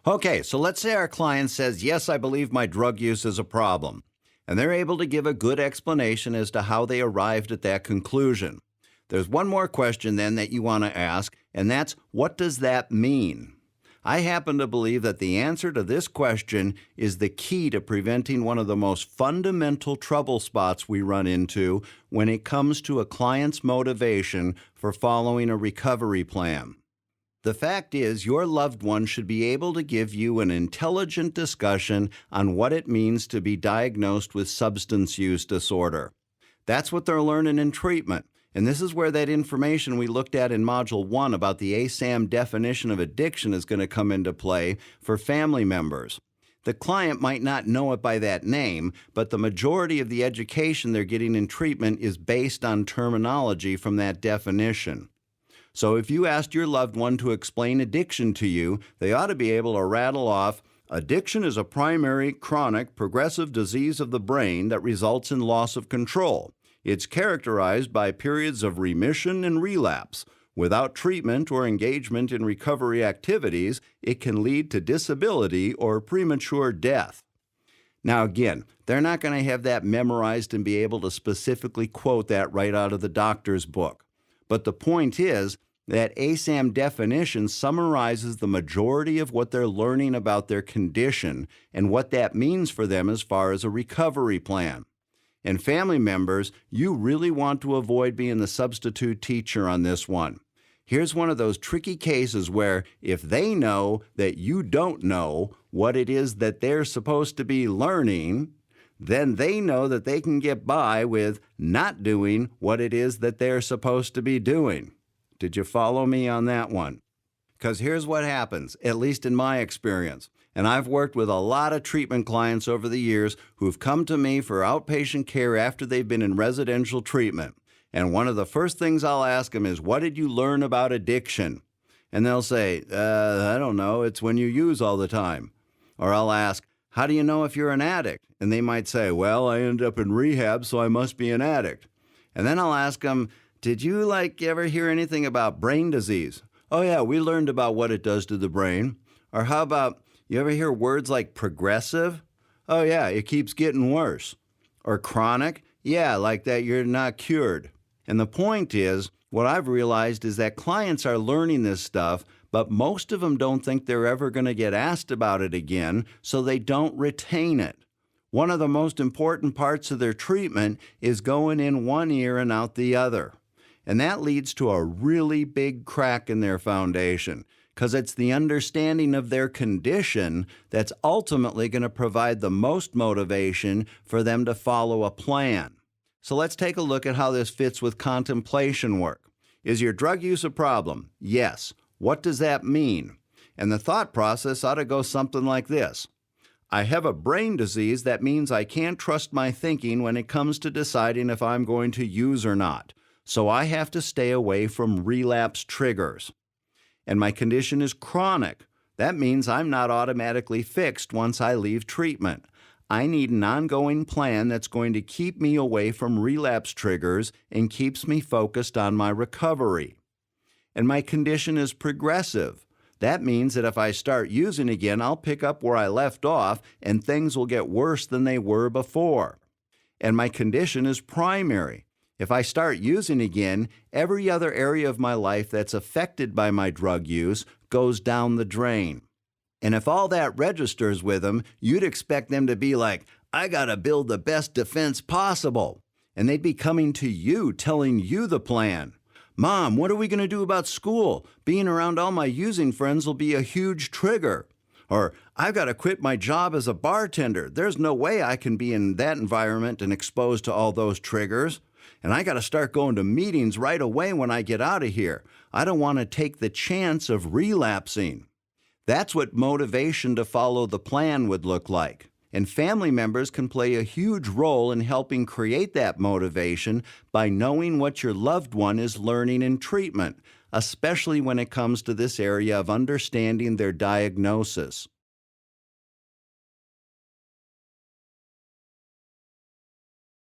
Okay, so let's say our client says, yes, I believe my drug use is a problem, and they're able to give a good explanation as to how they arrived at that conclusion. There's one more question then that you want to ask, and that's, what does that mean? I happen to believe that the answer to this question is the key to preventing one of the most fundamental trouble spots we run into when it comes to a client's motivation for following a recovery plan. The fact is, your loved one should be able to give you an intelligent discussion on what it means to be diagnosed with substance use disorder. That's what they're learning in treatment. And this is where that information we looked at in Module 1 about the ASAM definition of addiction is going to come into play for family members. The client might not know it by that name, but the majority of the education they're getting in treatment is based on terminology from that definition. So if you asked your loved one to explain addiction to you, they ought to be able to rattle off, addiction is a primary, chronic, progressive disease of the brain that results in loss of control. It's characterized by periods of remission and relapse. Without treatment or engagement in recovery activities, it can lead to disability or premature death. Now again, they're not going to have that memorized and be able to specifically quote that right out of the doctor's book. But the point is that ASAM definition summarizes the majority of what they're learning about their condition and what that means for them as far as a recovery plan. And family members, you really want to avoid being the substitute teacher on this one. Here's one of those tricky cases where if they know that you don't know what it is that they're supposed to be learning, then they know that they can get by with not doing what it is that they're supposed to be doing. Did you follow me on that one? Because here's what happens, at least in my experience. And I've worked with a lot of treatment clients over the years who've come to me for outpatient care after they've been in residential treatment. And one of the first things I'll ask them is, what did you learn about addiction? And they'll say, I don't know, it's when you use all the time. Or I'll ask, how do you know if you're an addict? And they might say, well, I ended up in rehab, so I must be an addict. And then I'll ask them, did you ever hear anything about brain disease? Oh yeah, we learned about what it does to the brain. Or how about, you ever hear words like progressive? Oh yeah, it keeps getting worse. Or chronic? Yeah, like that you're not cured. And the point is, what I've realized is that clients are learning this stuff, but most of them don't think they're ever going to get asked about it again, so they don't retain it. One of the most important parts of their treatment is going in one ear and out the other. And that leads to a really big crack in their foundation, because it's the understanding of their condition that's ultimately going to provide the most motivation for them to follow a plan. So let's take a look at how this fits with contemplation work. Is your drug use a problem? Yes. What does that mean? And the thought process ought to go something like this. I have a brain disease that means I can't trust my thinking when it comes to deciding if I'm going to use or not. So I have to stay away from relapse triggers. And my condition is chronic. That means I'm not automatically fixed once I leave treatment. I need an ongoing plan that's going to keep me away from relapse triggers and keeps me focused on my recovery. And my condition is progressive. That means that if I start using again, I'll pick up where I left off and things will get worse than they were before. And my condition is primary. If I start using again, every other area of my life that's affected by my drug use goes down the drain. And if all that registers with them, you'd expect them to be like, I gotta build the best defense possible. And they'd be coming to you, telling you the plan. Mom, what are we gonna do about school? Being around all my using friends will be a huge trigger. Or, I've got to quit my job as a bartender. There's no way I can be in that environment and exposed to all those triggers. And I got to start going to meetings right away when I get out of here. I don't want to take the chance of relapsing. That's what motivation to follow the plan would look like. And family members can play a huge role in helping create that motivation by knowing what your loved one is learning in treatment, especially when it comes to this area of understanding their diagnosis.